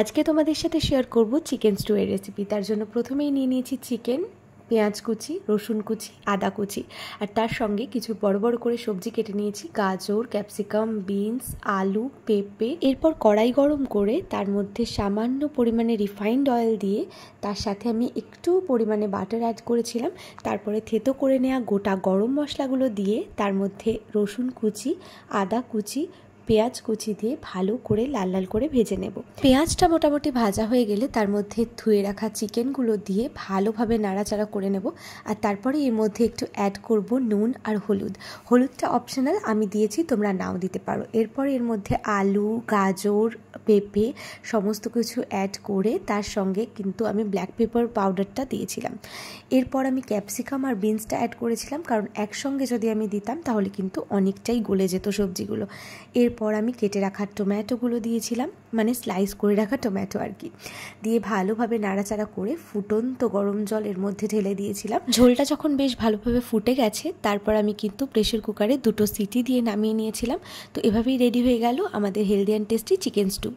আজকে তোমাদের সাথে শেয়ার করব চিকেন স্টু এর রেসিপি। তার জন্য প্রথমেই নিয়ে নিয়েছি চিকেন, পেঁয়াজ কুচি, রসুন কুচি, আদা কুচি, আর তার সঙ্গে কিছু বড় বড় করে সবজি কেটে নিয়েছি, গাজর, ক্যাপসিকাম, বিনস, আলু, পেঁপে। এরপর কড়াই গরম করে তার মধ্যে সামান্য পরিমাণে রিফাইন্ড অয়েল দিয়ে তার সাথে আমি একটু পরিমাণে বাটার অ্যাড করেছিলাম। তারপরে থেতো করে নেওয়া গোটা গরম মশলাগুলো দিয়ে তার মধ্যে রসুন কুচি, আদা কুচি, পেঁয়াজ কুচি দিয়ে ভালো করে লাল লাল করে ভেজে নেব। পেঁয়াজটা মোটামুটি ভাজা হয়ে গেলে তার মধ্যে ধুয়ে রাখা চিকেনগুলো দিয়ে ভালোভাবে নাড়াচাড়া করে নেব। আর তারপরে এর মধ্যে একটু অ্যাড করব নুন আর হলুদ। হলুদটা অপশনাল, আমি দিয়েছি, তোমরা নাও দিতে পারো। এরপর এর মধ্যে আলু, গাজর, পেঁপে সমস্ত কিছু অ্যাড করে তার সঙ্গে কিন্তু আমি ব্ল্যাক পেপার পাউডারটা দিয়েছিলাম। এরপর আমি ক্যাপসিকাম আর বিনসটা অ্যাড করেছিলাম, কারণ একসঙ্গে যদি আমি দিতাম তাহলে কিন্তু অনেকটাই গলে যেত সবজিগুলো। এরপর আমি কেটে রাখা টমেটোগুলো দিয়েছিলাম, মানে স্লাইস করে রাখা টমেটো আর কি, দিয়ে ভালোভাবে নাড়াচাড়া করে ফুটন্ত গরম জল এর মধ্যে ঢেলে দিয়েছিলাম। ঝোলটা যখন বেশ ভালোভাবে ফুটে গেছে তারপর আমি কিন্তু প্রেশার কুকারে 2টো সিটি দিয়ে নামিয়ে নিয়েছিলাম। তো এভাবেই রেডি হয়ে গেল আমাদের healthy and tasty chicken stew.